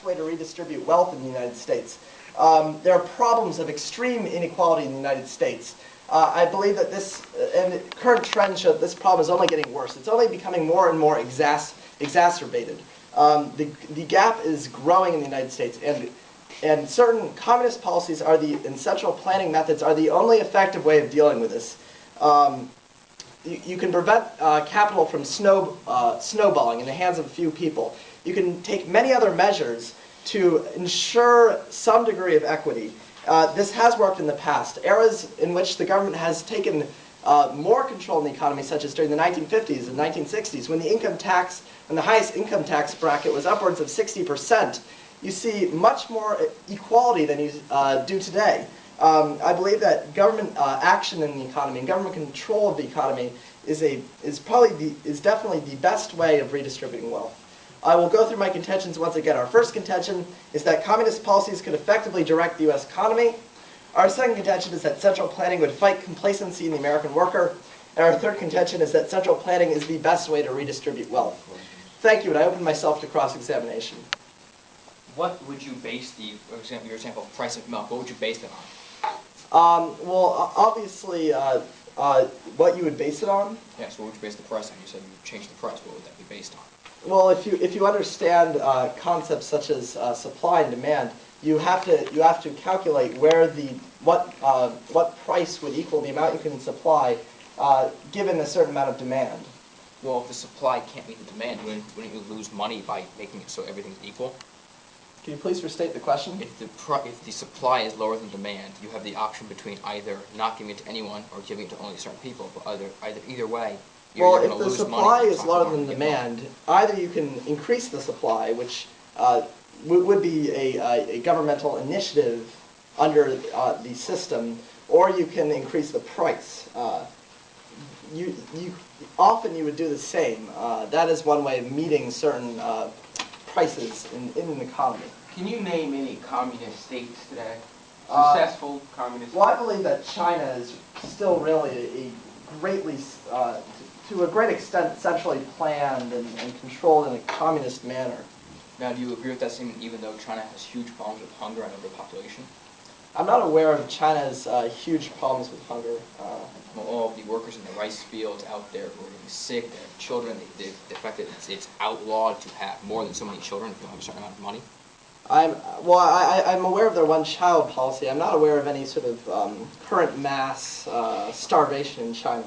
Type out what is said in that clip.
way to redistribute wealth in the United States. There are problems of extreme inequality in the United States. I believe that this, and current trends show that this problem is only getting worse. It's only becoming more and more exacerbated. The gap is growing in the United States, and certain communist policies and central planning methods are the only effective way of dealing with this. You can prevent capital from snowballing in the hands of a few people. You can take many other measures to ensure some degree of equity. This has worked in the past. Eras in which the government has taken more control in the economy, such as during the 1950s and 1960s, when the highest income tax bracket was upwards of 60%, you see much more equality than you do today. I believe that government action in the economy and government control of the economy is definitely the best way of redistributing wealth. I will go through my contentions once again. Our first contention is that communist policies could effectively direct the U.S. economy. Our second contention is that central planning would fight complacency in the American worker. And our third contention is that central planning is the best way to redistribute wealth. Thank you, and I open myself to cross-examination. What would you base your example of price of milk, what would you base it on? Well, obviously, what you would base it on? Yes, what would you base the price on? You said you would change the price. What would that be based on? Well, if you understand concepts such as supply and demand, you have to calculate what price would equal the amount you can supply, given a certain amount of demand. Well, if the supply can't meet the demand, wouldn't you lose money by making it so everything's equal? Can you please restate the question? If the supply is lower than demand, you have the option between either not giving it to anyone or giving it to only certain people. But either way, you're going to lose money. Well, if the supply is lower than demand, either you can increase the supply, which would be a governmental initiative under the system, or you can increase the price. Often you would do the same. That is one way of meeting certain prices in an economy. Can you name any communist states today? Successful communist states? Well, I believe that China is still really to a great extent, centrally planned and controlled in a communist manner. Now, do you agree with that statement, even though China has huge problems with hunger and overpopulation? I'm not aware of China's huge problems with hunger. Well, all of the workers in the rice fields out there who are getting sick, they have children, the fact that it's outlawed to have more than so many children if you don't have a certain amount of money. I'm aware of their one-child policy. I'm not aware of any sort of current mass starvation in China.